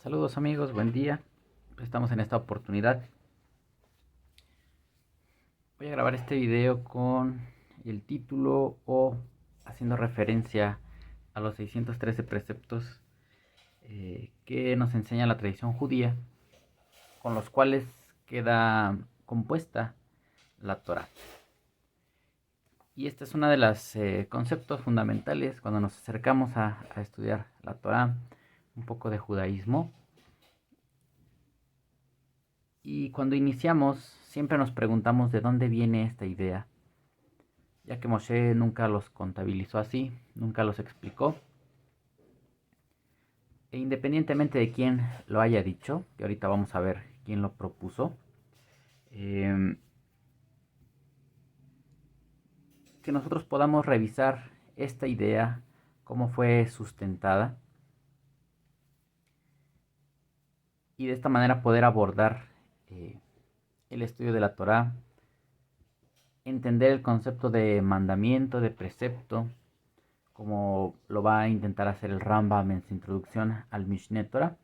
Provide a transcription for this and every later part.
Saludos amigos, buen día. Estamos en esta oportunidad. Voy a grabar este video con el título o haciendo referencia a los 613 preceptos que nos enseña la tradición judía, con los cuales queda compuesta la Torá. Y este es uno de los conceptos fundamentales cuando nos acercamos a estudiar la Torá, un poco de judaísmo. Y cuando iniciamos, siempre nos preguntamos de dónde viene esta idea, ya que Moshe nunca los contabilizó así, nunca los explicó. E independientemente de quién lo haya dicho, que ahorita vamos a ver quién lo propuso, que nosotros podamos revisar esta idea, cómo fue sustentada, y de esta manera poder abordar el estudio de la Torá, entender el concepto de mandamiento, de precepto, como lo va a intentar hacer el Rambam en su introducción al Mishneh Torah,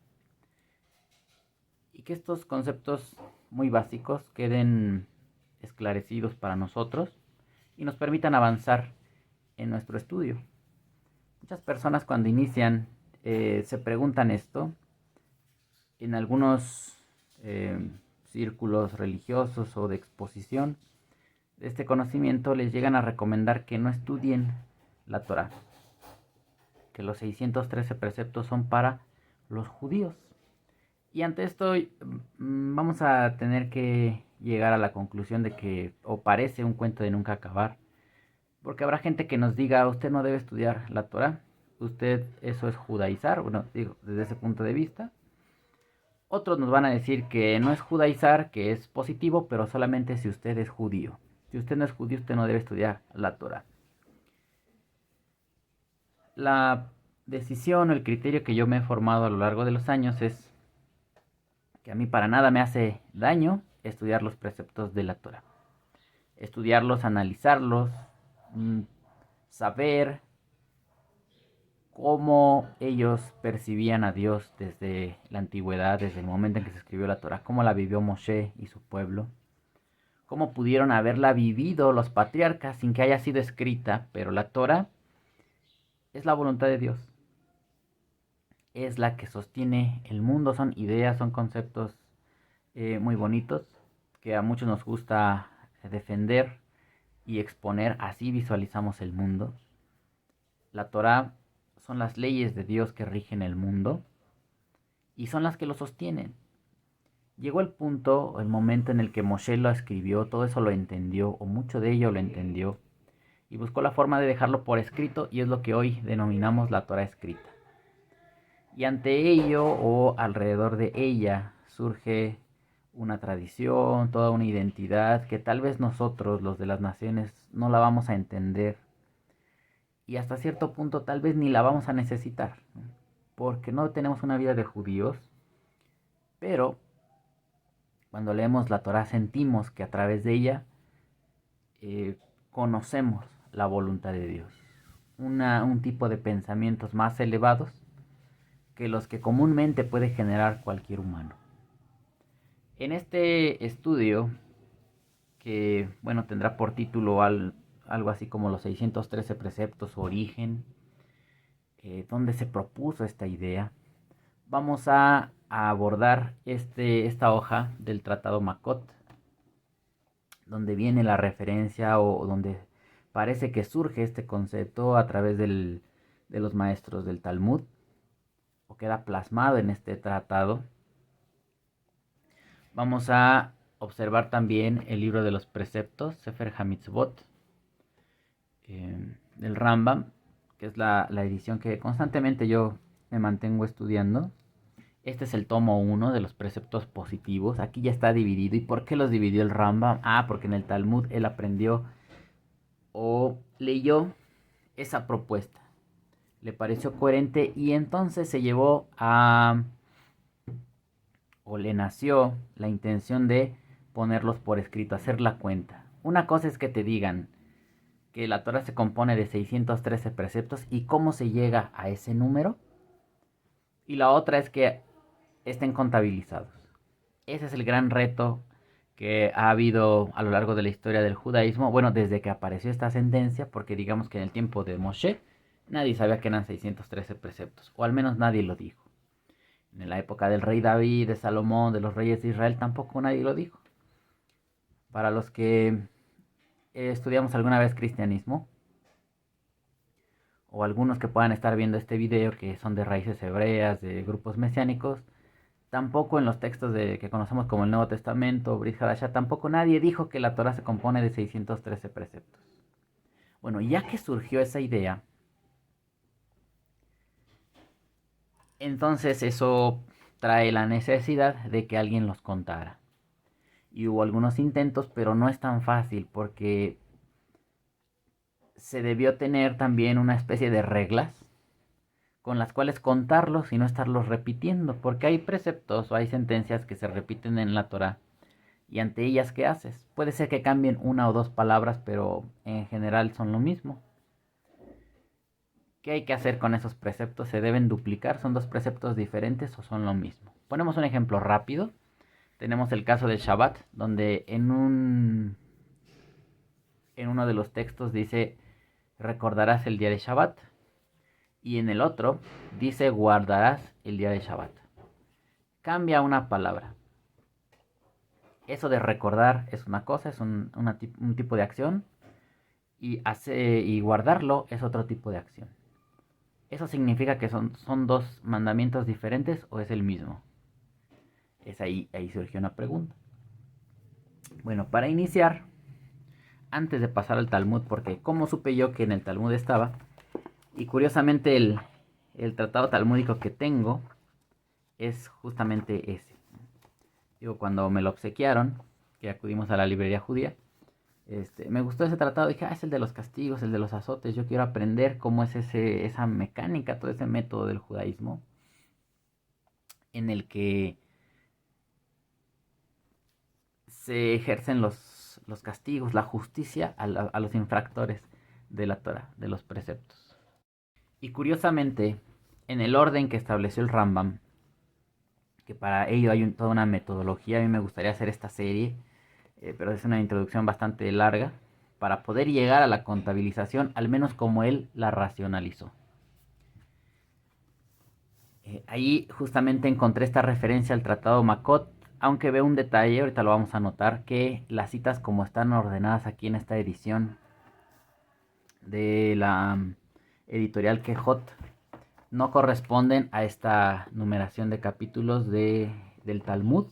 y que estos conceptos muy básicos queden esclarecidos para nosotros y nos permitan avanzar en nuestro estudio. Muchas personas cuando inician se preguntan esto en algunos círculos religiosos o de exposición de este conocimiento. Les llegan a recomendar que no estudien la Torá, que los 613 preceptos son para los judíos. Y ante esto vamos a tener que llegar a la conclusión de que o parece un cuento de nunca acabar, porque habrá gente que nos diga: usted no debe estudiar la Torá, usted, eso es judaizar. Bueno, digo, desde ese punto de vista. Otros nos van a decir que no es judaizar, que es positivo, pero solamente si usted es judío. Si usted no es judío, usted no debe estudiar la Torá. La decisión o el criterio que yo me he formado a lo largo de los años es que a mí para nada me hace daño estudiar los preceptos de la Torá. Estudiarlos, analizarlos, saber cómo ellos percibían a Dios desde la antigüedad, desde el momento en que se escribió la Torá, cómo la vivió Moshe y su pueblo, cómo pudieron haberla vivido los patriarcas sin que haya sido escrita, pero la Torá es la voluntad de Dios. Es la que sostiene el mundo, son ideas, son conceptos muy bonitos que a muchos nos gusta defender y exponer. Así visualizamos el mundo. La Torá son las leyes de Dios que rigen el mundo y son las que lo sostienen. Llegó el punto, el momento en el que Moshe lo escribió, todo eso lo entendió, o mucho de ello lo entendió, y buscó la forma de dejarlo por escrito, y es lo que hoy denominamos la Torá escrita. Y ante ello, o alrededor de ella, surge una tradición, toda una identidad que tal vez nosotros, los de las naciones, no la vamos a entender. Y hasta cierto punto tal vez ni la vamos a necesitar, porque no tenemos una vida de judíos. Pero cuando leemos la Torá sentimos que a través de ella conocemos la voluntad de Dios. Un tipo de pensamientos más elevados que los que comúnmente puede generar cualquier humano. En este estudio, que bueno, tendrá por título algo así como los 613 preceptos, su origen, donde se propuso esta idea, vamos a abordar esta hoja del Tratado Makot, donde viene la referencia o donde parece que surge este concepto a través de los maestros del Talmud, o queda plasmado en este tratado. Vamos a observar también el libro de los preceptos, Sefer HaMitzvot, del Rambam, que es la edición que constantemente yo me mantengo estudiando. Este es el tomo 1 de los preceptos positivos. Aquí ya está dividido. ¿Y por qué los dividió el Rambam? Porque en el Talmud él aprendió o leyó esa propuesta. Le pareció coherente y entonces se llevó o le nació la intención de ponerlos por escrito, hacer la cuenta. Una cosa es que te digan que la Torah se compone de 613 preceptos y cómo se llega a ese número. Y la otra es que estén contabilizados. Ese es el gran reto que ha habido a lo largo de la historia del judaísmo, bueno, desde que apareció esta sentencia, porque digamos que en el tiempo de Moshe nadie sabía que eran 613 preceptos, o al menos nadie lo dijo. En la época del rey David, de Salomón, de los reyes de Israel, tampoco nadie lo dijo. Para los que estudiamos alguna vez cristianismo, o algunos que puedan estar viendo este video que son de raíces hebreas, de grupos mesiánicos, tampoco en los textos que conocemos como el Nuevo Testamento, Brit Hadashah, tampoco nadie dijo que la Torah se compone de 613 preceptos. Bueno, ya que surgió esa idea, entonces eso trae la necesidad de que alguien los contara. Y hubo algunos intentos, pero no es tan fácil porque se debió tener también una especie de reglas con las cuales contarlos y no estarlos repitiendo, porque hay preceptos o hay sentencias que se repiten en la Torah y ante ellas, ¿qué haces? Puede ser que cambien una o dos palabras, pero en general son lo mismo. ¿Qué hay que hacer con esos preceptos? ¿Se deben duplicar? ¿Son dos preceptos diferentes o son lo mismo? Ponemos un ejemplo rápido. Tenemos el caso del Shabbat, donde en uno de los textos dice recordarás el día de Shabbat, y en el otro dice guardarás el día de Shabbat. Cambia una palabra. Eso de recordar es una cosa, es un tipo de acción, y guardarlo es otro tipo de acción. ¿Eso significa que son dos mandamientos diferentes o es el mismo? Ahí surgió una pregunta. Bueno, para iniciar, antes de pasar al Talmud, porque ¿cómo supe yo que en el Talmud estaba? Y curiosamente el tratado talmúdico que tengo es justamente ese. Digo, cuando me lo obsequiaron, que acudimos a la librería judía, me gustó ese tratado. Dije, es el de los castigos, el de los azotes. Yo quiero aprender cómo es esa mecánica, todo ese método del judaísmo en el que se ejercen los castigos, la justicia a los infractores de la Torah, de los preceptos. Y curiosamente, en el orden que estableció el Rambam, que para ello hay toda una metodología, a mí me gustaría hacer esta serie, pero es una introducción bastante larga, para poder llegar a la contabilización, al menos como él la racionalizó. Ahí justamente encontré esta referencia al Tratado Makot, aunque veo un detalle, ahorita lo vamos a notar, que las citas como están ordenadas aquí en esta edición de la editorial Quejot no corresponden a esta numeración de capítulos del Talmud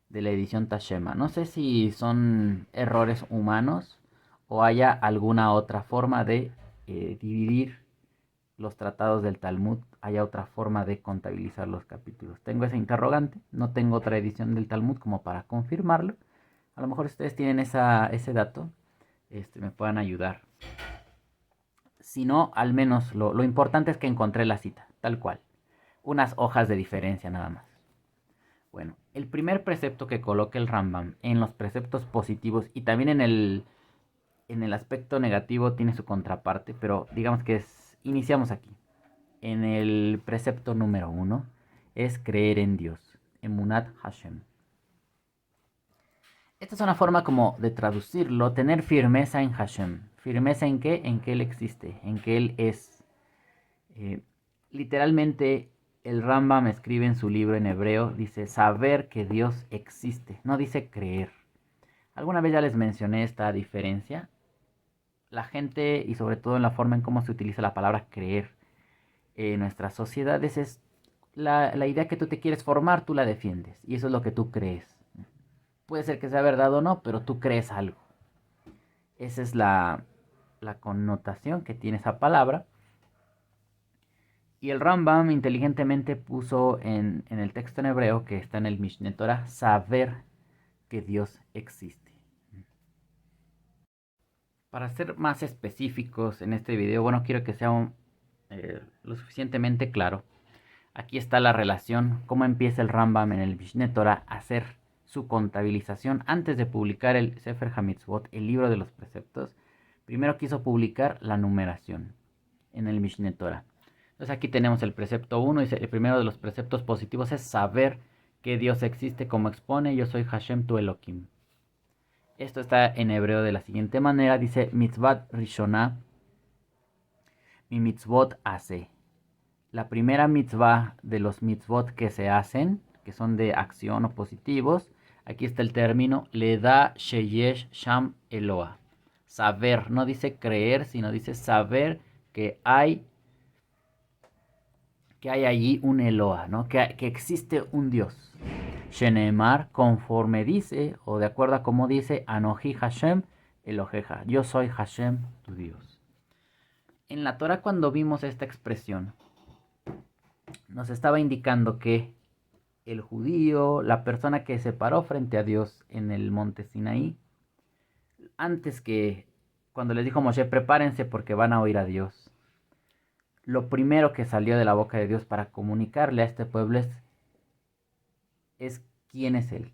de la edición Tashema. No sé si son errores humanos o haya alguna otra forma de dividir los tratados del Talmud, haya otra forma de contabilizar los capítulos. Tengo esa interrogante, no tengo otra edición del Talmud como para confirmarlo. A lo mejor ustedes tienen ese dato, me puedan ayudar. Si no, al menos lo importante es que encontré la cita, tal cual. Unas hojas de diferencia nada más. Bueno, el primer precepto que coloca el Rambam en los preceptos positivos y también en el aspecto negativo tiene su contraparte, pero digamos que iniciamos aquí. En el precepto número 1 es creer en Dios, Emunat Hashem. Esta es una forma como de traducirlo, tener firmeza en Hashem. ¿Firmeza en qué? En que Él existe, en que Él es. Literalmente, el Rambam escribe en su libro en hebreo, dice saber que Dios existe, no dice creer. Alguna vez ya les mencioné esta diferencia. La gente, y sobre todo en la forma en cómo se utiliza la palabra creer en nuestras sociedades, es la idea que tú te quieres formar, tú la defiendes, y eso es lo que tú crees. Puede ser que sea verdad o no, pero tú crees algo. Esa es la connotación que tiene esa palabra. Y el Rambam inteligentemente puso en el texto en hebreo que está en el Mishneh Torah, saber que Dios existe. Para ser más específicos en este video, bueno, quiero que sea lo suficientemente claro. Aquí está la relación, cómo empieza el Rambam en el Mishneh Torah a hacer su contabilización antes de publicar el Sefer HaMitzvot, el libro de los preceptos. Primero quiso publicar la numeración en el Mishneh Torah. Entonces aquí tenemos el precepto 1 y el primero de los preceptos positivos es saber que Dios existe, como expone: yo soy Hashem tu Elohim. Esto está en hebreo de la siguiente manera, dice: mitzvat rishonah, mi mitzvot hace. La primera mitzvah de los mitzvot que se hacen, que son de acción o positivos, aquí está el término, le da sheyesh sham Eloah. Saber, no dice creer, sino dice saber que hay allí un Eloah, ¿no? Que existe un Dios. Shenemar, conforme dice, o de acuerdo a como dice, Anoji Hashem Eloheja, yo soy Hashem tu Dios. En la Torah, cuando vimos esta expresión, nos estaba indicando que el judío, la persona que se paró frente a Dios en el monte Sinaí, antes que cuando les dijo Moshe: prepárense porque van a oír a Dios, lo primero que salió de la boca de Dios para comunicarle a este pueblo es quién es Él.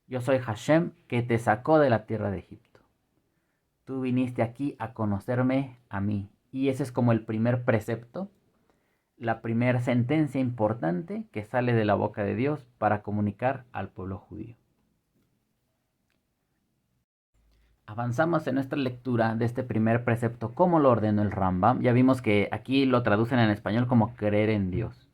Yo soy Hashem, que te sacó de la tierra de Egipto. Tú viniste aquí a conocerme a mí. Y ese es como el primer precepto, la primera sentencia importante que sale de la boca de Dios para comunicar al pueblo judío. Avanzamos en nuestra lectura de este primer precepto, como lo ordenó el Rambam. Ya vimos que aquí lo traducen en español como creer en Dios.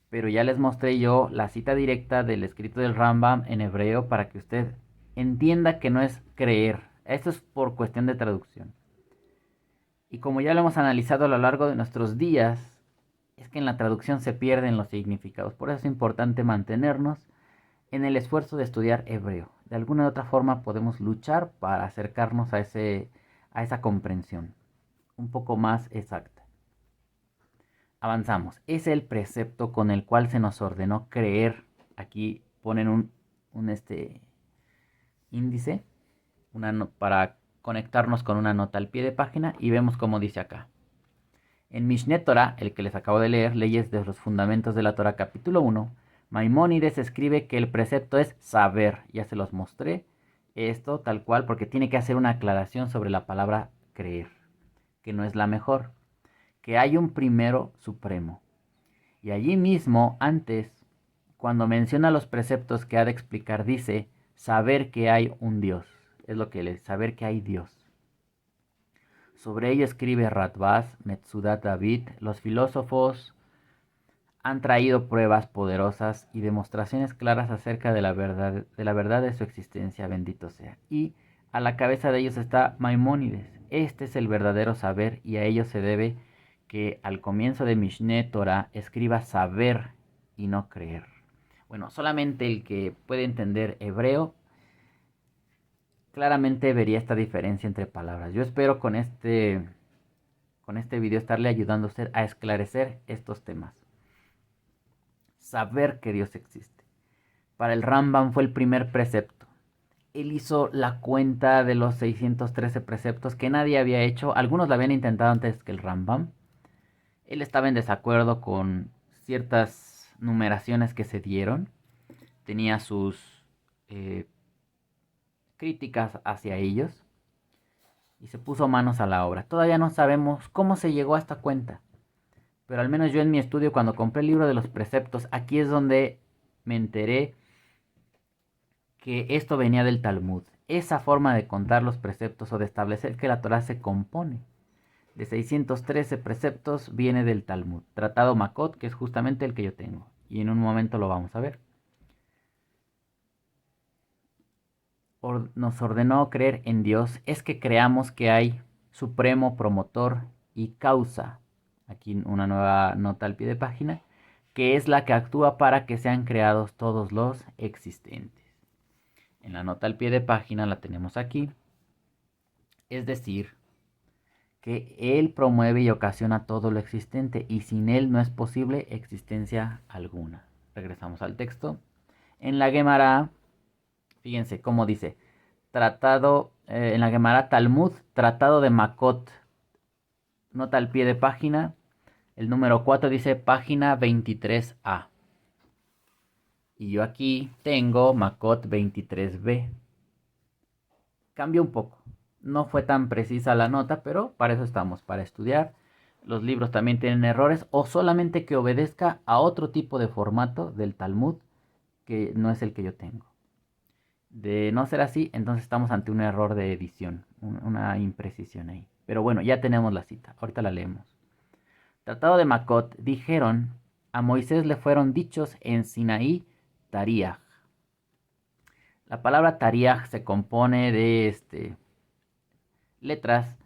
Pero ya les mostré yo la cita directa del escrito del Rambam en hebreo para que usted entienda que no es creer. Esto es por cuestión de traducción. Y como ya lo hemos analizado a lo largo de nuestros días, es que en la traducción se pierden los significados. Por eso es importante mantenernos en el esfuerzo de estudiar hebreo. De alguna u otra forma podemos luchar para acercarnos a esa comprensión un poco más exacta. Avanzamos. Es el precepto con el cual se nos ordenó creer. Aquí ponen un índice para conectarnos con una nota al pie de página y vemos cómo dice acá. En Mishneh Torah, el que les acabo de leer, Leyes de los Fundamentos de la Torah, capítulo 1, Maimónides escribe que el precepto es saber. Ya se los mostré esto tal cual porque tiene que hacer una aclaración sobre la palabra creer, que no es la mejor, que hay un primero supremo. Y allí mismo, antes, cuando menciona los preceptos que ha de explicar, dice saber que hay un Dios. Es lo que es, saber que hay Dios. Sobre ello escribe Radbaz, Metzudat David: los filósofos han traído pruebas poderosas y demostraciones claras acerca de la verdad de su existencia, bendito sea. Y a la cabeza de ellos está Maimónides. Este es el verdadero saber y a ello se debe que al comienzo de Mishneh Torah escriba saber y no creer. Bueno, solamente el que puede entender hebreo claramente vería esta diferencia entre palabras. Yo espero con este video estarle ayudando a usted a esclarecer estos temas. Saber que Dios existe. Para el Rambam fue el primer precepto. Él hizo la cuenta de los 613 preceptos que nadie había hecho. Algunos lo habían intentado antes que el Rambam. Él estaba en desacuerdo con ciertas numeraciones que se dieron. Tenía sus críticas hacia ellos. Y se puso manos a la obra. Todavía no sabemos cómo se llegó a esta cuenta. Pero al menos yo en mi estudio, cuando compré el libro de los preceptos, aquí es donde me enteré que esto venía del Talmud. Esa forma de contar los preceptos o de establecer que la Torah se compone de 613 preceptos viene del Talmud. Tratado Makot, que es justamente el que yo tengo. Y en un momento lo vamos a ver. Nos ordenó creer en Dios es que creamos que hay supremo, promotor y causa. Aquí una nueva nota al pie de página, que es la que actúa para que sean creados todos los existentes. En la nota al pie de página la tenemos aquí. Es decir, que Él promueve y ocasiona todo lo existente y sin Él no es posible existencia alguna. Regresamos al texto. En la Gemara, fíjense cómo dice, tratado, en la Gemara Talmud, tratado de Makot, nota al pie de página, el número 4 dice página 23a. Y yo aquí tengo Makot 23b. Cambia un poco. No fue tan precisa la nota, pero para eso estamos, para estudiar los libros también tienen errores, o solamente que obedezca a otro tipo de formato del Talmud que no es el que yo tengo. De no ser así, entonces estamos ante un error de edición, una imprecisión ahí. Pero bueno, ya tenemos la cita, ahorita la leemos. Tratado de Makot, dijeron, a Moisés le fueron dichos en Sinaí Tariach. La palabra Tariach se compone de letras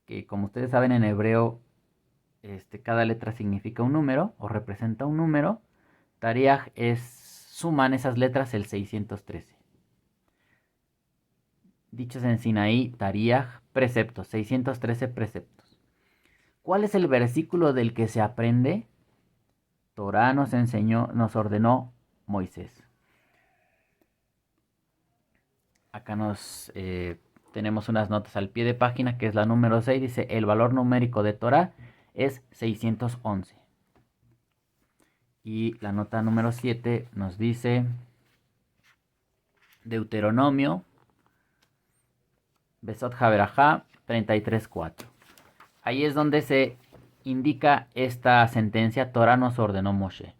que, como ustedes saben, en hebreo cada letra significa un número o representa un número. Tariach suman esas letras el 613. Dichos en Sinaí, Tariach, preceptos, 613 preceptos. ¿Cuál es el versículo del que se aprende? Torah nos enseñó, nos ordenó Moisés. Acá tenemos unas notas al pie de página, que es la número 6. Dice, el valor numérico de Torah es 611. Y la nota número 7 nos dice, Deuteronomio, Besot Haberajá, 33.4. Ahí es donde se indica esta sentencia, Torah nos ordenó Moshe.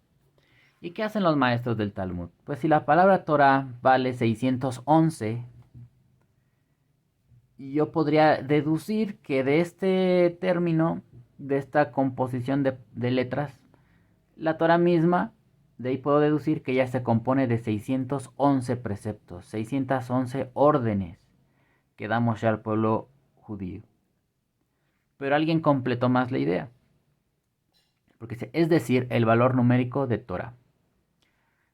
¿Y qué hacen los maestros del Talmud? Pues si la palabra Torah vale 611, yo podría deducir que de este término, de esta composición de letras, la Torah misma, de ahí puedo deducir que ya se compone de 611 preceptos, 611 órdenes que da Moshe al pueblo judío. Pero alguien completó más la idea, porque es decir, el valor numérico de Torah.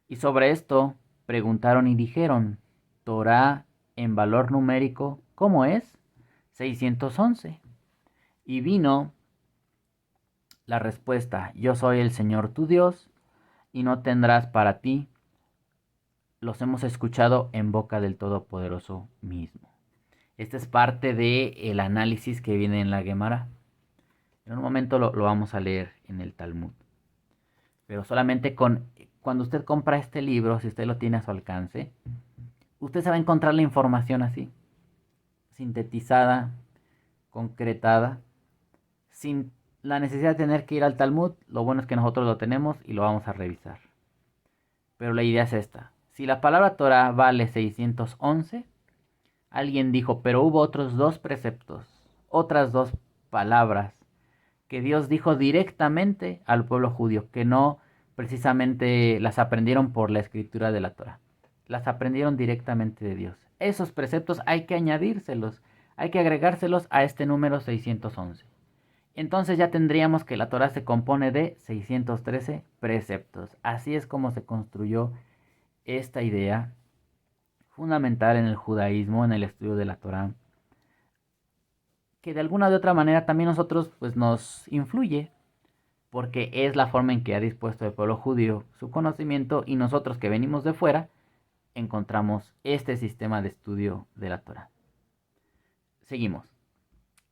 Y sobre esto preguntaron y dijeron, Torah en valor numérico, ¿cómo es? 611. Y vino la respuesta, yo soy el Señor tu Dios, y no tendrás para ti. Los hemos escuchado en boca del Todopoderoso mismo. Este es parte del análisis que viene en la Gemara. En un momento lo vamos a leer en el Talmud. Pero solamente cuando usted compra este libro, si usted lo tiene a su alcance, usted se va a encontrar la información así, sintetizada, concretada, sin la necesidad de tener que ir al Talmud. Lo bueno es que nosotros lo tenemos y lo vamos a revisar. Pero la idea es esta. Si la palabra Torah vale 611, alguien dijo, pero hubo otros dos preceptos, otras dos palabras que Dios dijo directamente al pueblo judío, que no precisamente las aprendieron por la escritura de la Torah. Las aprendieron directamente de Dios. Esos preceptos hay que añadírselos, hay que agregárselos a este número 611. Entonces ya tendríamos que la Torah se compone de 613 preceptos. Así es como se construyó esta idea fundamental en el judaísmo, en el estudio de la Torah, que de alguna u otra manera también nosotros pues nos influye, porque es la forma en que ha dispuesto el pueblo judío su conocimiento, y nosotros que venimos de fuera encontramos este sistema de estudio de la Torah. Seguimos.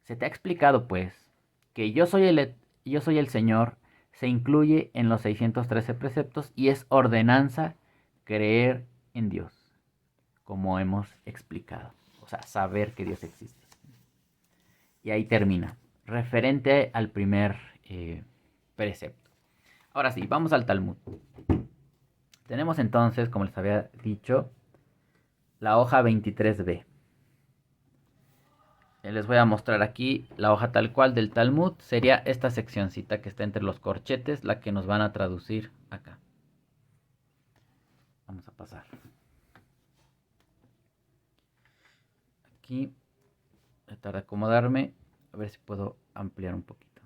Se te ha explicado pues que yo soy el Señor se incluye en los 613 preceptos y es ordenanza creer en Dios, como hemos explicado. O sea, saber que Dios existe. Y ahí termina, referente al primer precepto. Ahora sí, vamos al Talmud. Tenemos entonces, como les había dicho, la hoja 23b. Les voy a mostrar aquí la hoja tal cual del Talmud. Sería esta seccioncita que está entre los corchetes, la que nos van a traducir acá. Vamos a pasar. Aquí, tratar de acomodarme, a ver si puedo ampliar un poquito.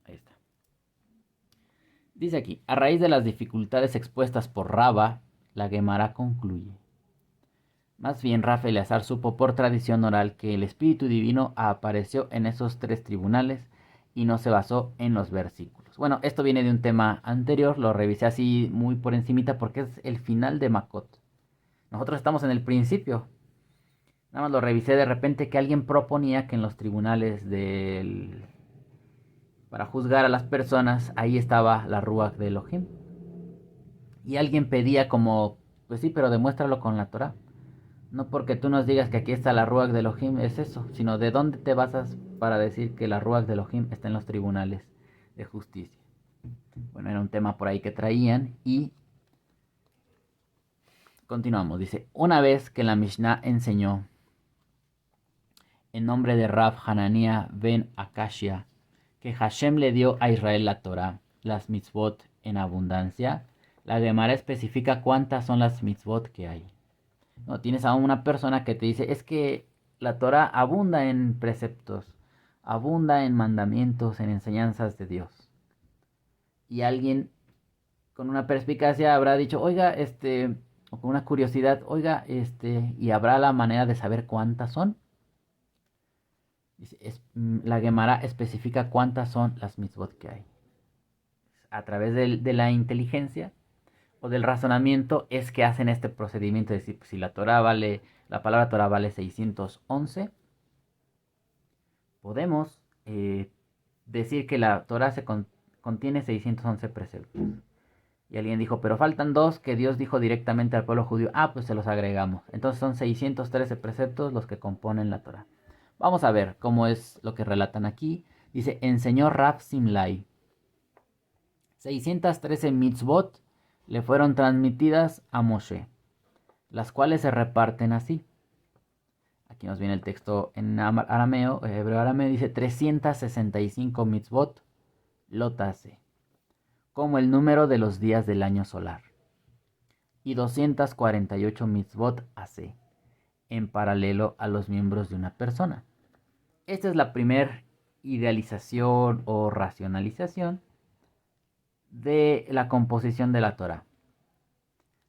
Ahí está. Dice aquí, a raíz de las dificultades expuestas por Raba, la Gemara concluye. Más bien Rafa Eleazar supo por tradición oral que el Espíritu Divino apareció en esos tres tribunales y no se basó en los versículos. Bueno, esto viene de un tema anterior, lo revisé así muy por encimita porque es el final de Makot. Nosotros estamos en el principio. Nada más lo revisé de repente que alguien proponía que en los tribunales para juzgar a las personas, ahí estaba la Ruach de Elohim. Y alguien pedía como, pues sí, pero demuéstralo con la Torah. No porque tú nos digas que aquí está la Ruach de Elohim, es eso, sino de dónde te basas para decir que la Ruach de Elohim está en los tribunales de justicia. Bueno, era un tema por ahí que traían y continuamos. Dice, una vez que la Mishnah enseñó en nombre de Rav Hanania ben Akashia que Hashem le dio a Israel la Torah, las mitzvot en abundancia, la Gemara especifica cuántas son las mitzvot que hay. No tienes a una persona que te dice, es que la Torah abunda en preceptos, abunda en mandamientos, en enseñanzas de Dios. Y alguien con una perspicacia habrá dicho, oiga, o con una curiosidad, oiga, y habrá la manera de saber cuántas son. La Gemara especifica cuántas son las mitzvot que hay. A través de la inteligencia o del razonamiento es que hacen este procedimiento de decir, pues, si la palabra Torah vale 611, podemos decir que la Torah contiene 611 preceptos. Y alguien dijo, pero faltan dos que Dios dijo directamente al pueblo judío. Ah, pues se los agregamos. Entonces son 613 preceptos los que componen la Torah. Vamos a ver cómo es lo que relatan aquí. Dice, enseñó Rav Simlai. 613 mitzvot le fueron transmitidas a Moshe, las cuales se reparten así. Aquí nos viene el texto en arameo, hebreo arameo, dice 365 mitzvot lotase, como el número de los días del año solar, y 248 mitzvot hace, en paralelo a los miembros de una persona. Esta es la primera idealización o racionalización de la composición de la Torah.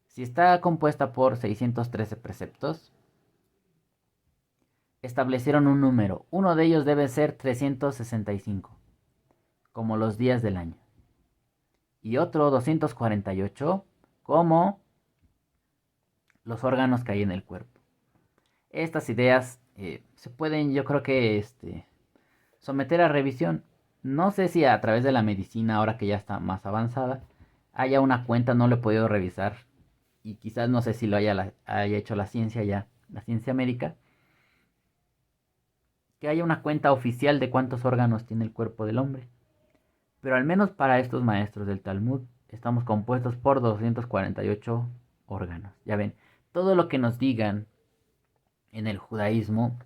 Si está compuesta por 613 preceptos, establecieron un número. Uno de ellos debe ser 365, como los días del año. Y otro 248, como los órganos que hay en el cuerpo. Estas ideas se pueden, yo creo que, someter a revisión. No sé si a través de la medicina, ahora que ya está más avanzada, haya una cuenta, no lo he podido revisar. Y quizás no sé si lo haya hecho la ciencia ya, la ciencia médica. Que haya una cuenta oficial de cuántos órganos tiene el cuerpo del hombre. Pero al menos para estos maestros del Talmud, estamos compuestos por 248 órganos. Ya ven, todo lo que nos digan en el judaísmo,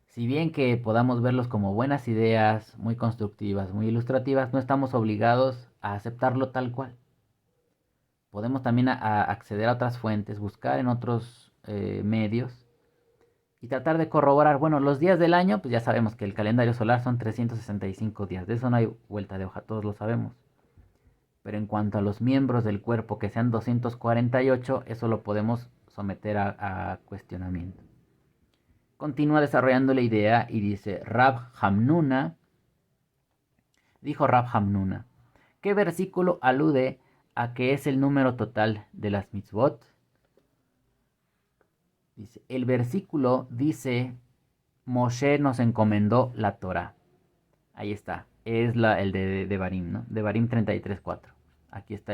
si bien que podamos verlos como buenas ideas, muy constructivas, muy ilustrativas, no estamos obligados a aceptarlo tal cual. Podemos también acceder a otras fuentes, buscar en otros medios y tratar de corroborar. Bueno, los días del año, pues ya sabemos que el calendario solar son 365 días. De eso no hay vuelta de hoja, todos lo sabemos. Pero en cuanto a los miembros del cuerpo, que sean 248, eso lo podemos someter a cuestionamiento. Continúa desarrollando la idea y dice, dijo Rab Hamnuna, ¿qué versículo alude a que es el número total de las mitzvot? Dice, el versículo dice, Moshe nos encomendó la Torah. Ahí está, es el de Devarim, ¿no? Devarim 33:4. Aquí está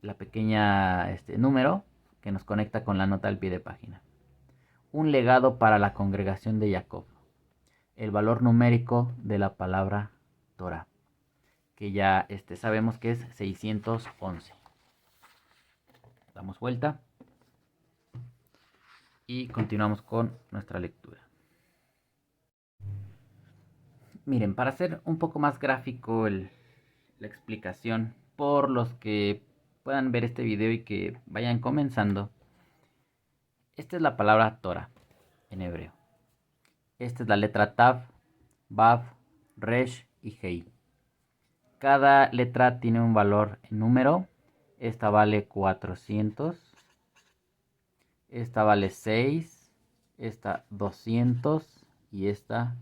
la pequeña número que nos conecta con la nota al pie de página. Un legado para la congregación de Jacob. El valor numérico de la palabra Torah, que ya sabemos que es 611. Damos vuelta y continuamos con nuestra lectura. Miren, para hacer un poco más gráfico la explicación, por los que puedan ver este video y que vayan comenzando, esta es la palabra Torah en hebreo. Esta es la letra Tav, Vav, Resh y Hei. Cada letra tiene un valor en número. Esta vale 400. Esta vale 6. Esta 200. Y esta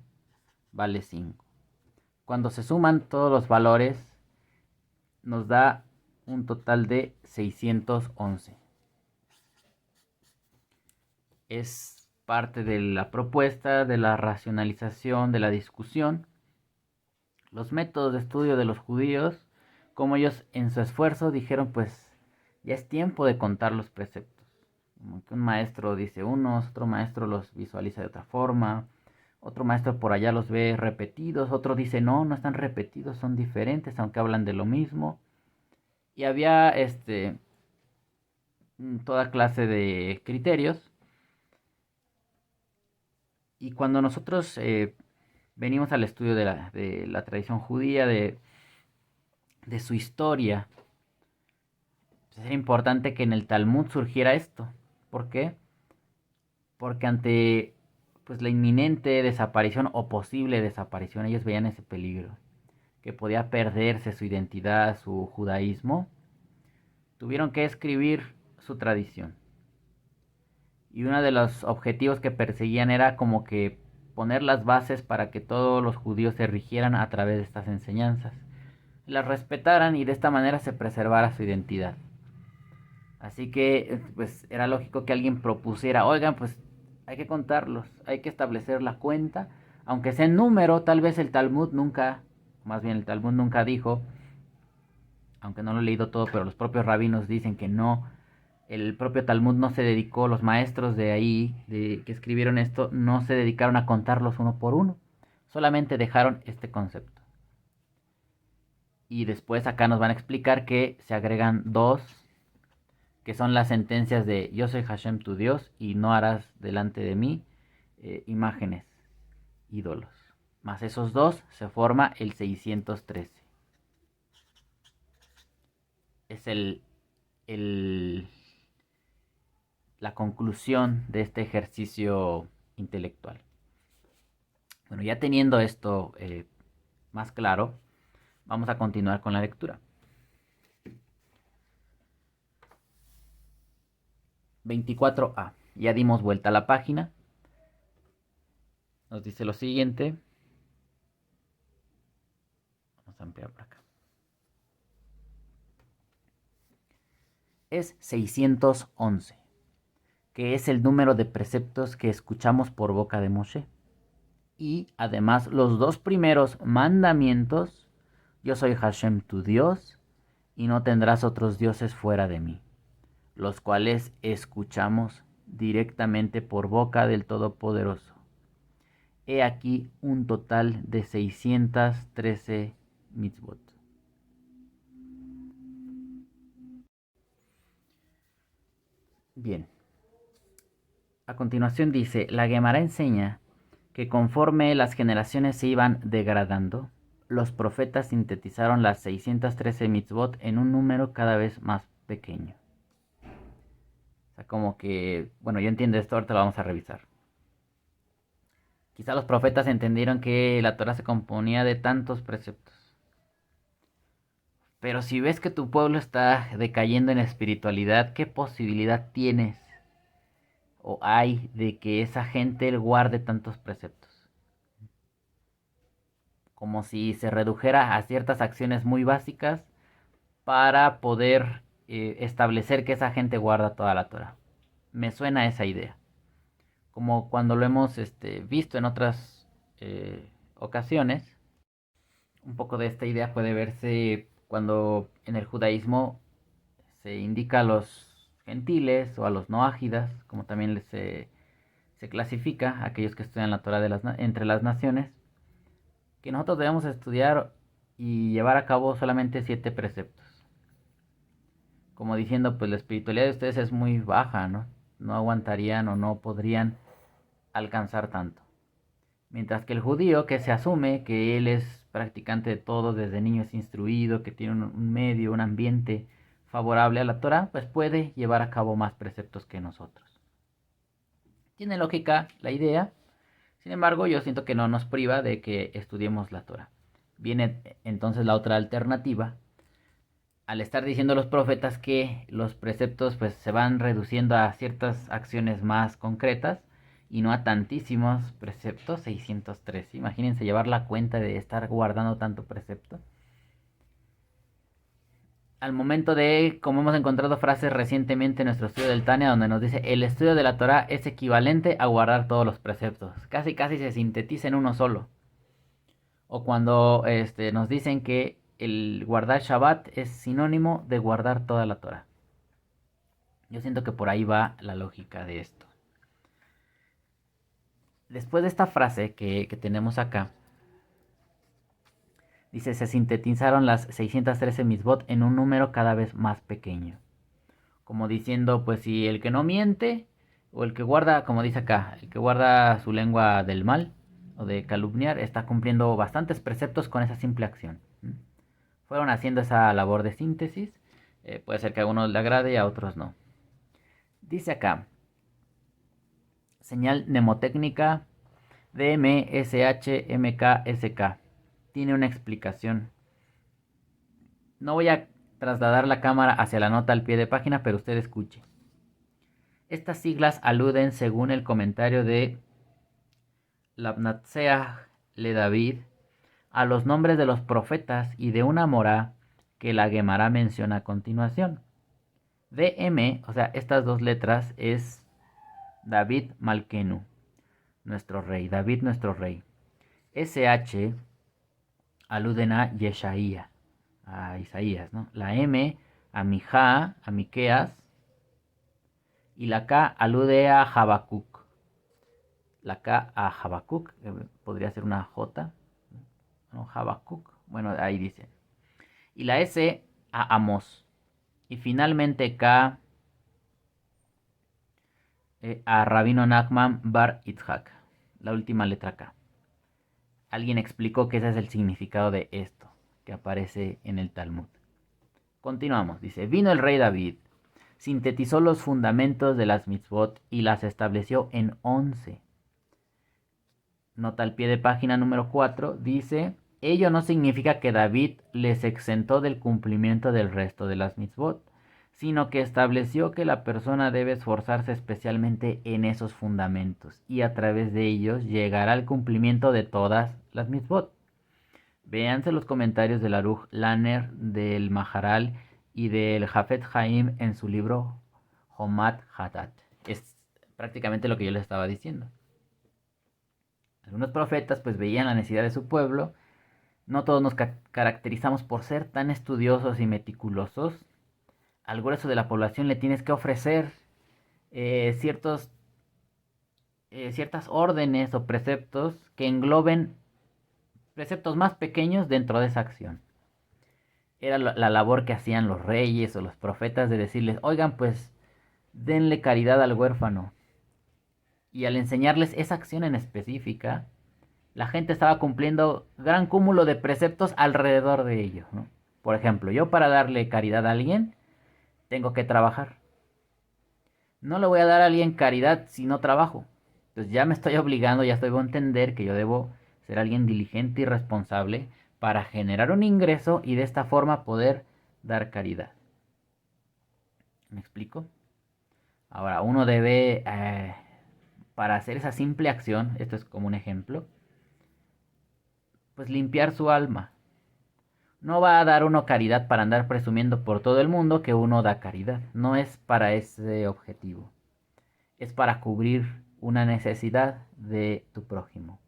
vale 5. Cuando se suman todos los valores, nos da un total de 611. Es parte de la propuesta, de la racionalización, de la discusión. Los métodos de estudio de los judíos, como ellos en su esfuerzo dijeron, pues ya es tiempo de contar los preceptos. Como que un maestro dice unos, otro maestro los visualiza de otra forma, otro maestro por allá los ve repetidos, otro dice no, no están repetidos, son diferentes, aunque hablan de lo mismo. Y había toda clase de criterios. Y cuando nosotros venimos al estudio de la tradición judía, de su historia, pues era importante que en el Talmud surgiera esto. ¿Por qué? Porque ante pues la inminente desaparición o posible desaparición, ellos veían ese peligro, que podía perderse su identidad, su judaísmo. Tuvieron que escribir su tradición. Y uno de los objetivos que perseguían era como que poner las bases para que todos los judíos se rigieran a través de estas enseñanzas, las respetaran y de esta manera se preservara su identidad. Así que pues era lógico que alguien propusiera, oigan, pues hay que contarlos, hay que establecer la cuenta, aunque sea en número. Tal vez el Talmud nunca, más bien el Talmud nunca dijo, aunque no lo he leído todo, pero los propios rabinos dicen que no, el propio Talmud no se dedicó, los maestros de ahí, que escribieron esto, no se dedicaron a contarlos uno por uno, solamente dejaron este concepto. Y después acá nos van a explicar que se agregan dos, que son las sentencias de yo soy Hashem tu Dios y no harás delante de mí imágenes, ídolos. Más esos dos se forma el 613. Es la conclusión de este ejercicio intelectual. Bueno, ya teniendo esto más claro, vamos a continuar con la lectura. 24a. Ya dimos vuelta a la página. Nos dice lo siguiente. Vamos a ampliar por acá. Es 611, que es el número de preceptos que escuchamos por boca de Moshe. Y además los dos primeros mandamientos, yo soy Hashem tu Dios, y no tendrás otros dioses fuera de mí, los cuales escuchamos directamente por boca del Todopoderoso. He aquí un total de 613 mitzvot. Bien. A continuación dice, la Gemara enseña que conforme las generaciones se iban degradando, los profetas sintetizaron las 613 mitzvot en un número cada vez más pequeño. O sea, como que, bueno, yo entiendo esto, ahorita lo vamos a revisar. Quizá los profetas entendieron que la Torah se componía de tantos preceptos. Pero si ves que tu pueblo está decayendo en espiritualidad, ¿qué posibilidad tienes o hay de que esa gente guarde tantos preceptos? Como si se redujera a ciertas acciones muy básicas para poder establecer que esa gente guarda toda la Torah. Me suena esa idea. Como cuando lo hemos visto en otras ocasiones, un poco de esta idea puede verse cuando en el judaísmo se indica a los gentiles o a los no ágidas, como también se clasifica a aquellos que estudian la Torah entre las naciones, que nosotros debemos estudiar y llevar a cabo solamente 7 preceptos. Como diciendo, pues la espiritualidad de ustedes es muy baja, ¿no? No aguantarían o no podrían alcanzar tanto. Mientras que el judío, que se asume que él es practicante de todo, desde niño es instruido, que tiene un medio, un ambiente favorable a la Torah, pues puede llevar a cabo más preceptos que nosotros. Tiene lógica la idea, sin embargo yo siento que no nos priva de que estudiemos la Torah. Viene entonces la otra alternativa, al estar diciendo los profetas que los preceptos pues se van reduciendo a ciertas acciones más concretas y no a tantísimos preceptos, 603. Imagínense llevar la cuenta de estar guardando tanto precepto. Al momento de, como hemos encontrado frases recientemente en nuestro estudio del Tania, donde nos dice, el estudio de la Torah es equivalente a guardar todos los preceptos. Casi se sintetiza en uno solo. O cuando nos dicen que el guardar Shabbat es sinónimo de guardar toda la Torah. Yo siento que por ahí va la lógica de esto. Después de esta frase que tenemos acá, dice, se sintetizaron las 613 mitzvot en un número cada vez más pequeño. Como diciendo, pues si el que no miente, o el que guarda, como dice acá, el que guarda su lengua del mal o de calumniar, está cumpliendo bastantes preceptos con esa simple acción. Fueron haciendo esa labor de síntesis. Puede ser que a algunos le agrade y a otros no. Dice acá, señal mnemotécnica DMSHMKSK. Tiene una explicación. No voy a trasladar la cámara hacia la nota al pie de página, pero usted escuche. Estas siglas aluden, según el comentario de Labnatseach le David, a los nombres de los profetas y de una morá que la Gemara menciona a continuación. DM, o sea, estas dos letras es David Malkenu, nuestro rey, David nuestro rey. SH aluden a Yeshaía, a Isaías, ¿no? La M a Mijá, a Miqueas, y la K alude a Habacuc. La K a Habacuc, podría ser una J, ¿no? Habacuc, bueno, ahí dice. Y la S a Amos. Y finalmente K a Rabino Nachman Bar Itzhak, la última letra K. Alguien explicó que ese es el significado de esto, que aparece en el Talmud. Continuamos, dice, vino el rey David, sintetizó los fundamentos de las mitzvot y las estableció en 11. Nota al pie de página número 4, dice, ello no significa que David les exentó del cumplimiento del resto de las mitzvot, sino que estableció que la persona debe esforzarse especialmente en esos fundamentos y a través de ellos llegará al cumplimiento de todas las mitzvot. Véanse los comentarios del Aruch Laner, del Maharal y del Jafet Haim en su libro Homat Hatat. Es prácticamente lo que yo les estaba diciendo. Algunos profetas pues veían la necesidad de su pueblo. No todos nos caracterizamos por ser tan estudiosos y meticulosos. Al grueso de la población le tienes que ofrecer ciertas órdenes o preceptos que engloben preceptos más pequeños dentro de esa acción. Era la labor que hacían los reyes o los profetas de decirles, oigan, pues denle caridad al huérfano. Y al enseñarles esa acción en específica, la gente estaba cumpliendo gran cúmulo de preceptos alrededor de ello, ¿no? Por ejemplo, yo para darle caridad a alguien, tengo que trabajar. No le voy a dar a alguien caridad si no trabajo. Entonces ya me estoy obligando, ya debo entender que yo debo ser alguien diligente y responsable para generar un ingreso y de esta forma poder dar caridad. ¿Me explico? Ahora, uno debe, para hacer esa simple acción, esto es como un ejemplo, pues limpiar su alma. No va a dar uno caridad para andar presumiendo por todo el mundo que uno da caridad. No es para ese objetivo. Es para cubrir una necesidad de tu prójimo.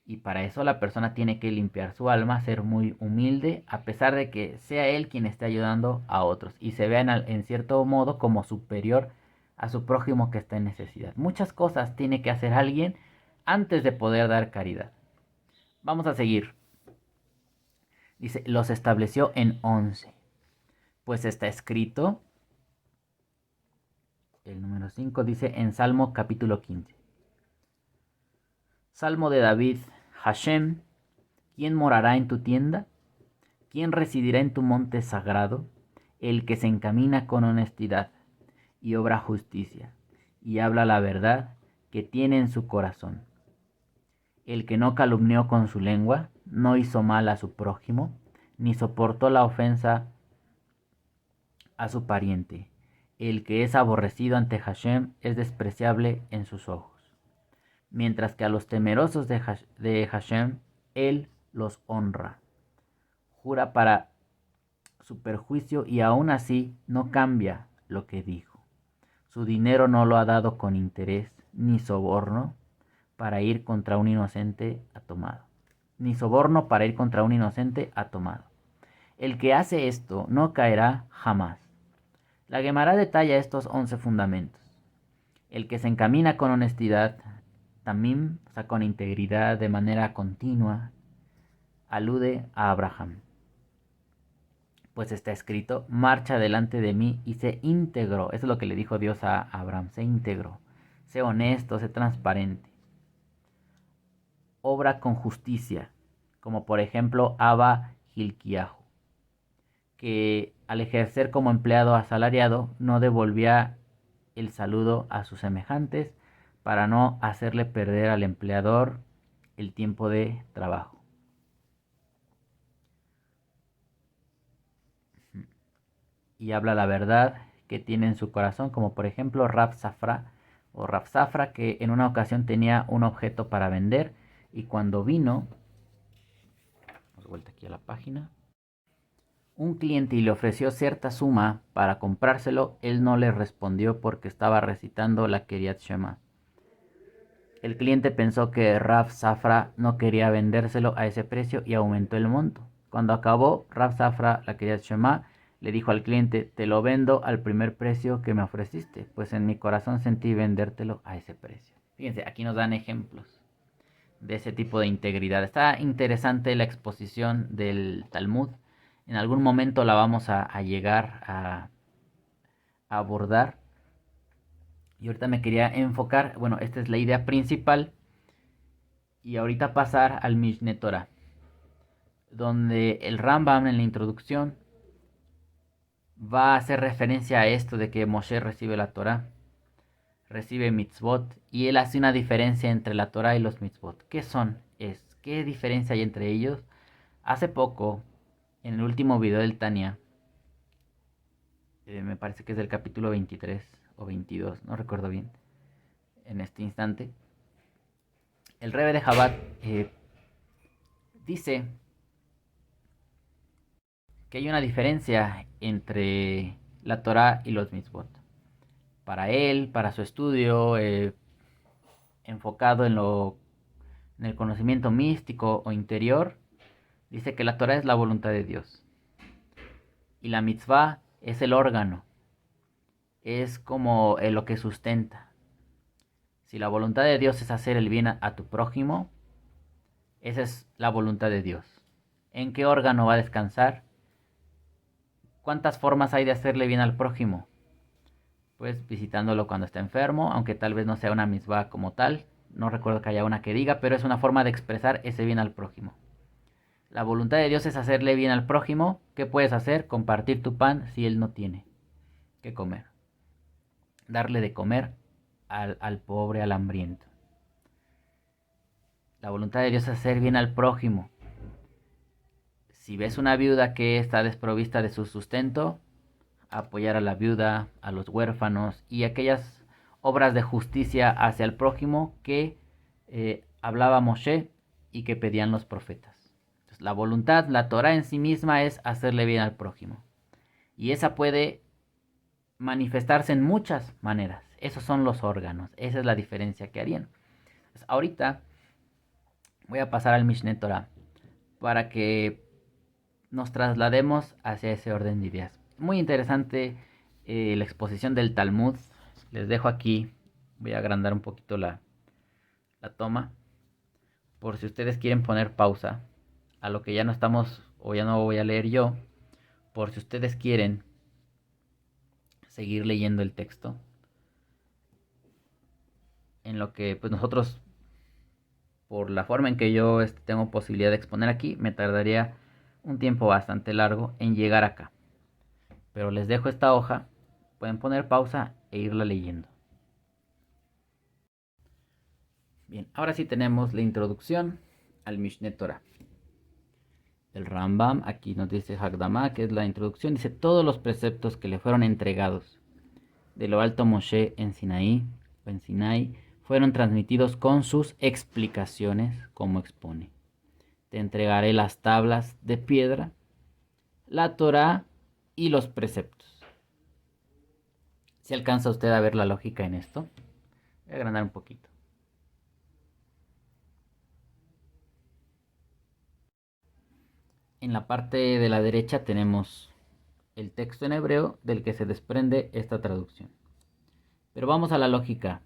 Y para eso la persona tiene que limpiar su alma, ser muy humilde, a pesar de que sea él quien esté ayudando a otros. Y se vea en cierto modo como superior a su prójimo que está en necesidad. Muchas cosas tiene que hacer alguien antes de poder dar caridad. Vamos a seguir. Dice, los estableció en 11. Pues está escrito, el número 5 dice en Salmo capítulo 15. Salmo de David, Hashem, ¿quién morará en tu tienda? ¿Quién residirá en tu monte sagrado? El que se encamina con honestidad y obra justicia y habla la verdad que tiene en su corazón. El que no calumnió con su lengua, no hizo mal a su prójimo, ni soportó la ofensa a su pariente. El que es aborrecido ante Hashem es despreciable en sus ojos. Mientras que a los temerosos de Hashem, él los honra. Jura para su perjuicio y aún así no cambia lo que dijo. Su dinero no lo ha dado con interés ni soborno para ir contra un inocente ha tomado. Ni soborno para ir contra un inocente ha tomado. El que hace esto no caerá jamás. La Gemara detalla estos 11 fundamentos. El que se encamina con honestidad, tamim, o sea, con integridad, de manera continua, alude a Abraham. Pues está escrito, marcha delante de mí y sé íntegro. Eso es lo que le dijo Dios a Abraham, sé íntegro, sé honesto, sé transparente. Obra con justicia, como por ejemplo Abba Hilkiyahu, que al ejercer como empleado asalariado no devolvía el saludo a sus semejantes para no hacerle perder al empleador el tiempo de trabajo. Y habla la verdad que tiene en su corazón, como por ejemplo Rav Safra, que en una ocasión tenía un objeto para vender y cuando vino, vamos vuelta aquí a la página, un cliente y le ofreció cierta suma para comprárselo, él no le respondió porque estaba recitando la Kriyat Shema. El cliente pensó que Rav Safra no quería vendérselo a ese precio y aumentó el monto. Cuando acabó, Rav Safra la Kriyat Shema le dijo al cliente, te lo vendo al primer precio que me ofreciste, pues en mi corazón sentí vendértelo a ese precio. Fíjense, aquí nos dan ejemplos de ese tipo de integridad. Está interesante la exposición del Talmud. En algún momento la vamos a llegar a abordar. Y ahorita me quería enfocar, bueno, esta es la idea principal. Y ahorita pasar al Mishneh Torah, donde el Rambam en la introducción va a hacer referencia a esto de que Moshe recibe la Torah, recibe mitzvot, y él hace una diferencia entre la Torah y los mitzvot. ¿Qué son? ¿Qué diferencia hay entre ellos? Hace poco, en el último video del Tania, me parece que es del capítulo 23 o 22, no recuerdo bien, en este instante, el Rebbe de Chabad dice que hay una diferencia entre la Torah y los mitzvot. Para él, para su estudio, enfocado en el conocimiento místico o interior, dice que la Torah es la voluntad de Dios. Y la mitzvah es el órgano, es como lo que sustenta. Si la voluntad de Dios es hacer el bien a tu prójimo, esa es la voluntad de Dios. ¿En qué órgano va a descansar? ¿Cuántas formas hay de hacerle bien al prójimo? Pues visitándolo cuando está enfermo, aunque tal vez no sea una mitzvah como tal, no recuerdo que haya una que diga, pero es una forma de expresar ese bien al prójimo. La voluntad de Dios es hacerle bien al prójimo. ¿Qué puedes hacer? Compartir tu pan si él no tiene que comer. Darle de comer al pobre, al hambriento. La voluntad de Dios es hacer bien al prójimo. Si ves una viuda que está desprovista de su sustento, apoyar a la viuda, a los huérfanos y aquellas obras de justicia hacia el prójimo que hablaba Moshe y que pedían los profetas. Entonces, la voluntad, la Torah en sí misma es hacerle bien al prójimo. Y esa puede manifestarse en muchas maneras. Esos son los órganos. Esa es la diferencia que harían. Entonces, ahorita voy a pasar al Mishneh Torah para que nos traslademos hacia ese orden de ideas. Muy interesante la exposición del Talmud. Les dejo aquí, voy a agrandar un poquito la toma, por si ustedes quieren poner pausa a lo que ya no estamos o ya no voy a leer yo, por si ustedes quieren seguir leyendo el texto, en lo que pues nosotros, por la forma en que yo tengo posibilidad de exponer aquí, me tardaría un tiempo bastante largo en llegar acá. Pero les dejo esta hoja, pueden poner pausa e irla leyendo. Bien, ahora sí tenemos la introducción al Mishneh Torah. El Rambam aquí nos dice Hagdamá, que es la introducción, dice todos los preceptos que le fueron entregados de lo alto Moshe en Sinai fueron transmitidos con sus explicaciones, como expone. Te entregaré las tablas de piedra, la Torah y los preceptos. ¿Si alcanza usted a ver la lógica en esto? Voy a agrandar un poquito. En la parte de la derecha tenemos el texto en hebreo del que se desprende esta traducción. Pero vamos a la lógica.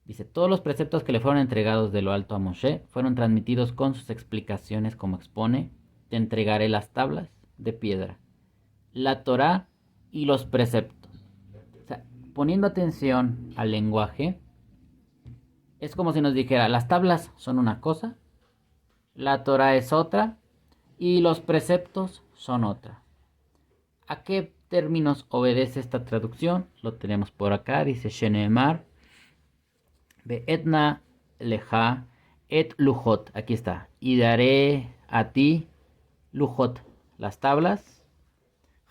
Dice, todos los preceptos que le fueron entregados de lo alto a Moshe fueron transmitidos con sus explicaciones, como expone: te entregaré las tablas de piedra, la Torá y los preceptos. O sea, poniendo atención al lenguaje, es como si nos dijera, las tablas son una cosa, la Torá es otra y los preceptos son otra. ¿A qué términos obedece esta traducción? Lo tenemos por acá, dice Sheneemar, Be'etna leja et lujot, aquí está, y daré a ti lujot, las tablas,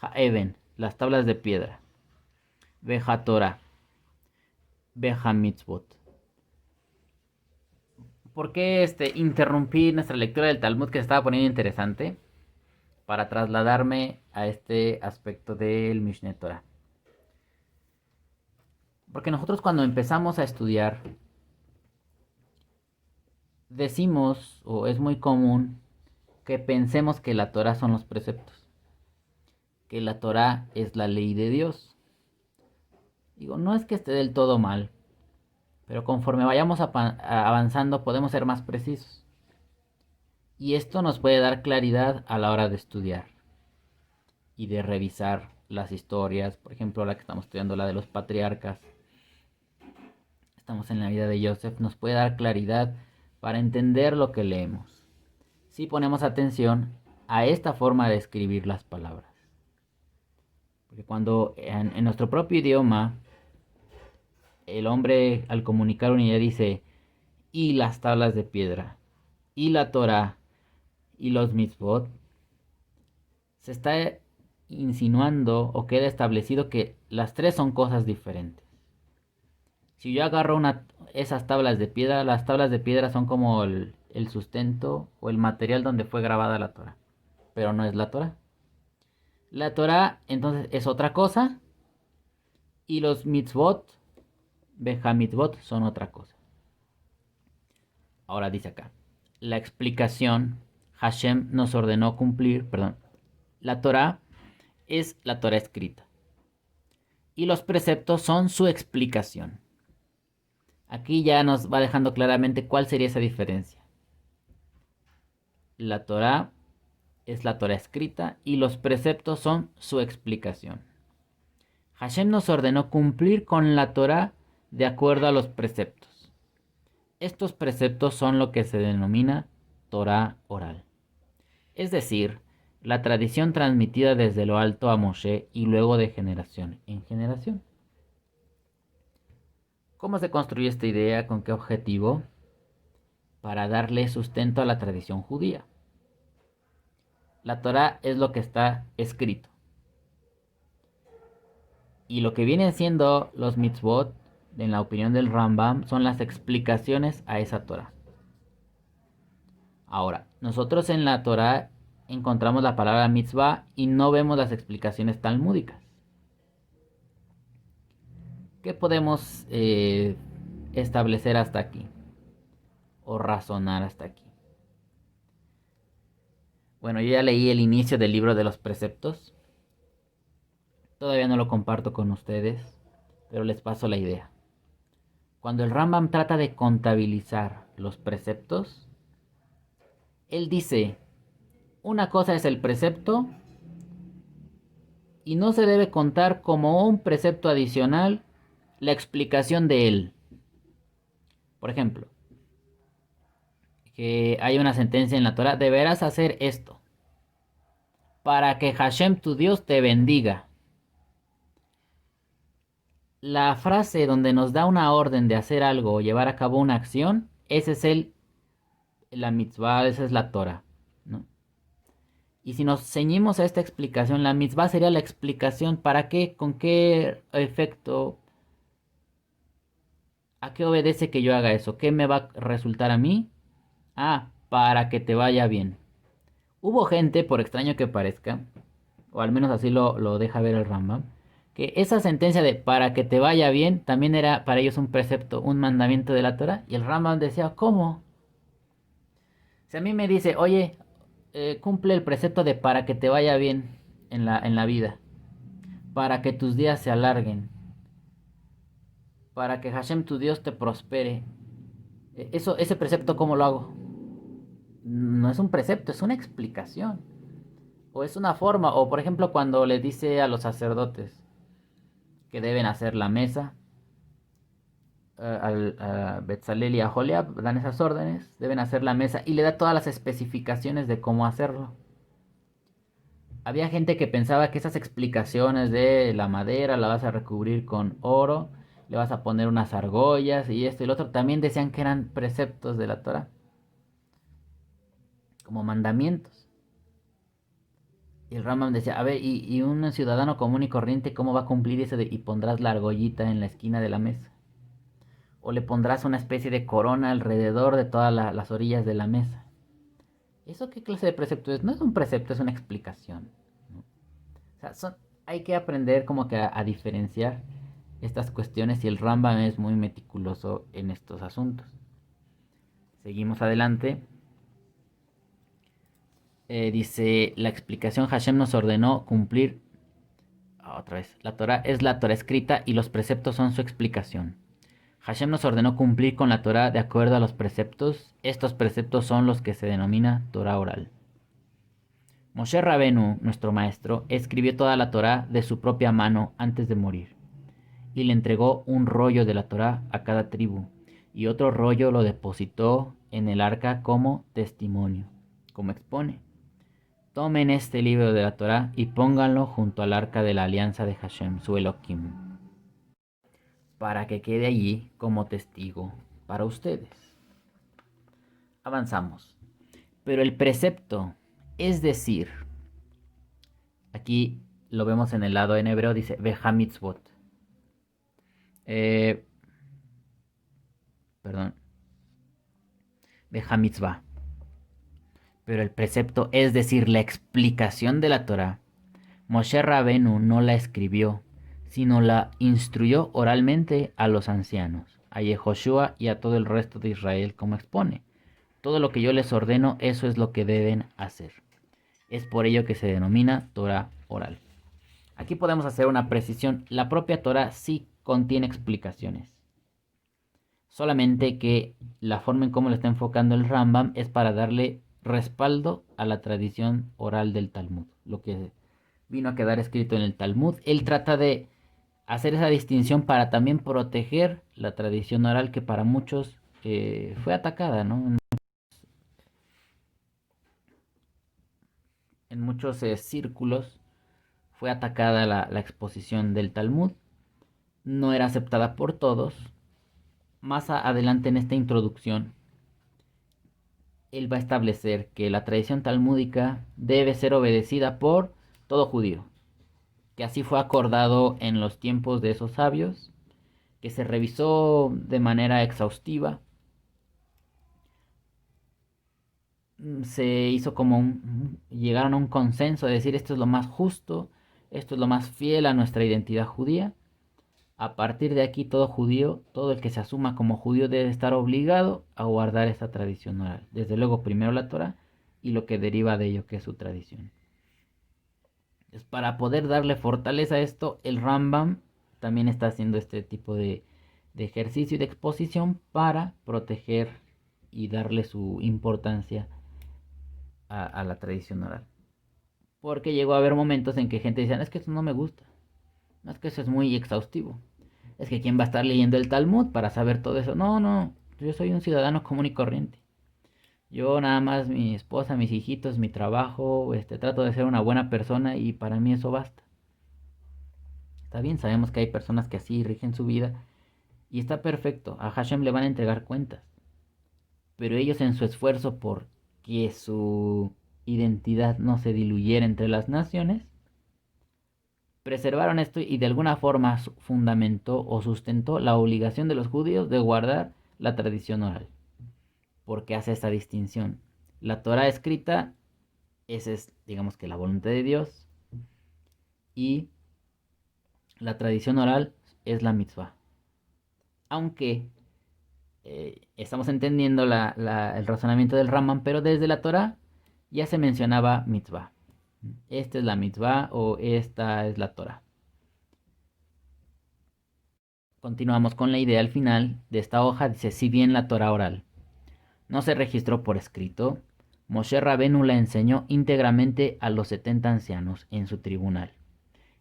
ha'eben, las tablas de piedra, veja Torah, veja mitzvot. ¿Por qué interrumpí nuestra lectura del Talmud, que se estaba poniendo interesante, para trasladarme a este aspecto del Mishneh Torah? Porque nosotros, cuando empezamos a estudiar, decimos, o es muy común, que pensemos que la Torah son los preceptos, que la Torah es la ley de Dios. Digo, no es que esté del todo mal, pero conforme vayamos avanzando podemos ser más precisos. Y esto nos puede dar claridad a la hora de estudiar y de revisar las historias. Por ejemplo, la que estamos estudiando, la de los patriarcas, estamos en la vida de Yosef, nos puede dar claridad para entender lo que leemos, si ponemos atención a esta forma de escribir las palabras. Porque cuando en nuestro propio idioma el hombre, al comunicar una idea, dice y las tablas de piedra, y la Torah, y los mitzvot, se está insinuando o queda establecido que las tres son cosas diferentes. Si yo agarro esas tablas de piedra, las tablas de piedra son como el sustento o el material donde fue grabada la Torah, pero no es la Torah. La Torah entonces es otra cosa, y los mitzvot, veja mitzvot, son otra cosa. Ahora dice acá, la explicación: Hashem nos ordenó cumplir, la Torah es la Torah escrita, y los preceptos son su explicación. Aquí ya nos va dejando claramente cuál sería esa diferencia. La Torah es la Torah escrita y los preceptos son su explicación. Hashem nos ordenó cumplir con la Torah de acuerdo a los preceptos. Estos preceptos son lo que se denomina Torah oral. Es decir, la tradición transmitida desde lo alto a Moshe y luego de generación en generación. ¿Cómo se construye esta idea? ¿Con qué objetivo? Para darle sustento a la tradición judía. La Torah es lo que está escrito. Y lo que vienen siendo los mitzvot, en la opinión del Rambam, son las explicaciones a esa Torah. Ahora, nosotros en la Torah encontramos la palabra mitzvah y no vemos las explicaciones talmúdicas. ¿Qué podemos establecer hasta aquí? O razonar hasta aquí. Bueno, yo ya leí el inicio del libro de los preceptos. Todavía no lo comparto con ustedes, pero les paso la idea. Cuando el Rambam trata de contabilizar los preceptos, él dice, una cosa es el precepto y no se debe contar como un precepto adicional la explicación de él. Por ejemplo, que hay una sentencia en la Torah: deberás hacer esto para que Hashem tu Dios te bendiga. La frase donde nos da una orden de hacer algo o llevar a cabo una acción, ese es la mitzvah, esa es la Torah, ¿no? Y si nos ceñimos a esta explicación, la mitzvah sería la explicación para qué, con qué efecto, a qué obedece que yo haga eso, qué me va a resultar a mí. Para que te vaya bien. Hubo gente, por extraño que parezca, o al menos así lo deja ver el Rambam, que esa sentencia de para que te vaya bien también era para ellos un precepto, un mandamiento de la Torah. Y el Rambam decía, ¿cómo? Si a mí me dice, oye, cumple el precepto de para que te vaya bien, en la vida, para que tus días se alarguen, para que Hashem tu Dios te prospere. Ese precepto, ¿cómo lo hago? No es un precepto, es una explicación. O es una forma, o por ejemplo cuando le dice a los sacerdotes que deben hacer la mesa, a Betzalel y a Joliab dan esas órdenes, deben hacer la mesa y le da todas las especificaciones de cómo hacerlo. Había gente que pensaba que esas explicaciones de la madera la vas a recubrir con oro, le vas a poner unas argollas y esto y lo otro, también decían que eran preceptos de la Torah, como mandamientos. Y el Rambam decía, a ver, y un ciudadano común y corriente, ¿cómo va a cumplir eso de y pondrás la argollita en la esquina de la mesa? O le pondrás una especie de corona alrededor de todas las orillas de la mesa. ¿Eso qué clase de precepto es? No es un precepto, es una explicación, ¿no? O sea, hay que aprender como que a diferenciar estas cuestiones y el Rambam es muy meticuloso en estos asuntos. Seguimos adelante. Dice, la explicación Hashem nos ordenó cumplir. Otra vez, la Torah es la Torah escrita y los preceptos son su explicación. Hashem nos ordenó cumplir con la Torah de acuerdo a los preceptos. Estos preceptos son los que se denomina Torah oral. Moshe Rabenu, nuestro maestro, escribió toda la Torah de su propia mano antes de morir y le entregó un rollo de la Torah a cada tribu y otro rollo lo depositó en el arca como testimonio, como expone. Tomen este libro de la Torah y pónganlo junto al arca de la alianza de Hashem, su Elohim, para que quede allí como testigo para ustedes. Avanzamos. Pero el precepto, es decir, aquí lo vemos en el lado en hebreo, dice Vehamitzvot. Vehamitzvah. Pero el precepto, es decir, la explicación de la Torah, Moshe Rabenu no la escribió, sino la instruyó oralmente a los ancianos, a Yehoshua y a todo el resto de Israel, como expone. Todo lo que yo les ordeno, eso es lo que deben hacer. Es por ello que se denomina Torah oral. Aquí podemos hacer una precisión. La propia Torah sí contiene explicaciones. Solamente que la forma en cómo lo está enfocando el Rambam es para darle respaldo a la tradición oral del Talmud. Lo que vino a quedar escrito en el Talmud. Él trata de hacer esa distinción para también proteger la tradición oral que para muchos fue atacada, ¿no? En muchos círculos fue atacada la exposición del Talmud. No era aceptada por todos. Más adelante en esta introducción, él va a establecer que la tradición talmúdica debe ser obedecida por todo judío, que así fue acordado en los tiempos de esos sabios, que se revisó de manera exhaustiva, se hizo como llegaron a un consenso de decir esto es lo más justo, esto es lo más fiel a nuestra identidad judía. A partir de aquí todo judío, todo el que se asuma como judío debe estar obligado a guardar esta tradición oral. Desde luego primero la Torah y lo que deriva de ello, que es su tradición. Entonces, para poder darle fortaleza a esto, el Rambam también está haciendo este tipo de ejercicio y de exposición para proteger y darle su importancia a la tradición oral. Porque llegó a haber momentos en que gente decía, es que esto no me gusta, no, es que eso es muy exhaustivo. Es que quién va a estar leyendo el Talmud para saber todo eso. No, yo soy un ciudadano común y corriente. Yo nada más mi esposa, mis hijitos, mi trabajo, trato de ser una buena persona y para mí eso basta. Está bien, sabemos que hay personas que así rigen su vida y está perfecto. A Hashem le van a entregar cuentas. Pero ellos en su esfuerzo por que su identidad no se diluyera entre las naciones, preservaron esto y de alguna forma fundamentó o sustentó la obligación de los judíos de guardar la tradición oral. Porque hace esta distinción. La Torah escrita, esa es, digamos que la voluntad de Dios, y la tradición oral es la mitzvah. Aunque estamos entendiendo el razonamiento del Rambam, pero desde la Torah ya se mencionaba mitzvah. Esta es la mitzvah o esta es la Torah. Continuamos con la idea al final de esta hoja. Dice, si bien la Torah oral no se registró por escrito, Moshe Rabenu la enseñó íntegramente a los 70 ancianos en su tribunal,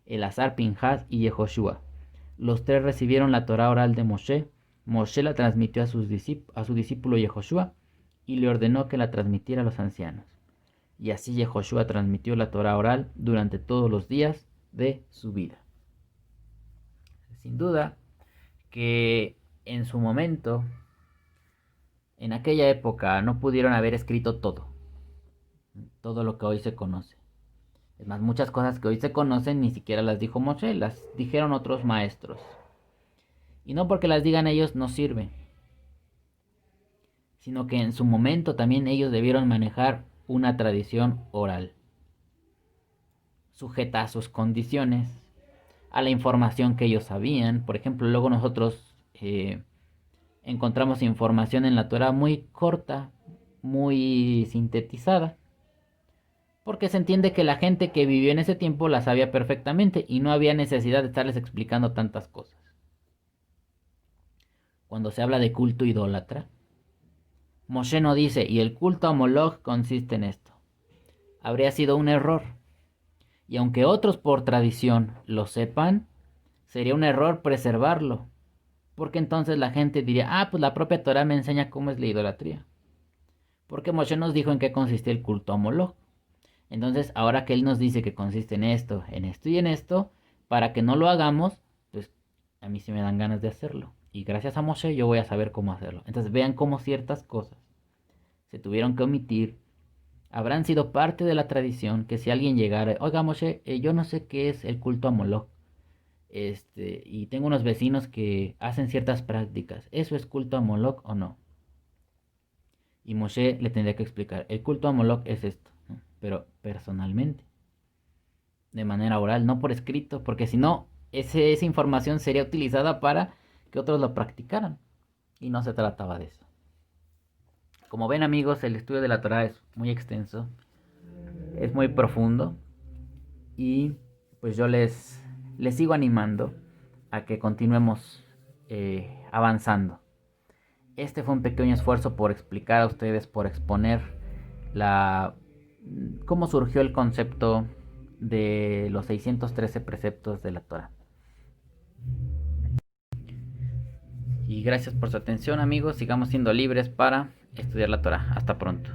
Elazar, Pinhas y Yehoshua. Los tres recibieron la Torah oral de Moshe. Moshe la transmitió a su discípulo Yehoshua y le ordenó que la transmitiera a los ancianos. Y así Yehoshua transmitió la Torah oral durante todos los días de su vida. Sin duda que en su momento, en aquella época, no pudieron haber escrito todo lo que hoy se conoce. Es más, muchas cosas que hoy se conocen ni siquiera las dijo Moshe, las dijeron otros maestros. Y no porque las digan ellos no sirve, sino que en su momento también ellos debieron manejar una tradición oral, sujeta a sus condiciones, a la información que ellos sabían. Por ejemplo, luego nosotros encontramos información en la Torah muy corta, muy sintetizada, porque se entiende que la gente que vivió en ese tiempo la sabía perfectamente y no había necesidad de estarles explicando tantas cosas. Cuando se habla de culto idólatra, Moshe no dice, y el culto a Moloch consiste en esto. Habría sido un error. Y aunque otros por tradición lo sepan, sería un error preservarlo. Porque entonces la gente diría, pues la propia Torah me enseña cómo es la idolatría. Porque Moshe nos dijo en qué consiste el culto a Moloch. Entonces, ahora que él nos dice que consiste en esto y en esto, para que no lo hagamos, pues a mí sí me dan ganas de hacerlo. Y gracias a Moshe yo voy a saber cómo hacerlo. Entonces vean cómo ciertas cosas se tuvieron que omitir. Habrán sido parte de la tradición que si alguien llegara, oiga Moshe, yo no sé qué es el culto a Moloch. Y tengo unos vecinos que hacen ciertas prácticas. ¿Eso es culto a Moloch o no? Y Moshe le tendría que explicar, el culto a Moloch es esto, ¿no? Pero personalmente, de manera oral, no por escrito, porque si no, esa información sería utilizada para que otros lo practicaran. Y no se trataba de eso. Como ven amigos, el estudio de la Torah es muy extenso, es muy profundo y pues yo les sigo animando a que continuemos avanzando. Este fue un pequeño esfuerzo por explicar a ustedes, por exponer cómo surgió el concepto de los 613 preceptos de la Torah. Y gracias por su atención amigos, sigamos siendo libres para estudiar la Torah. Hasta pronto.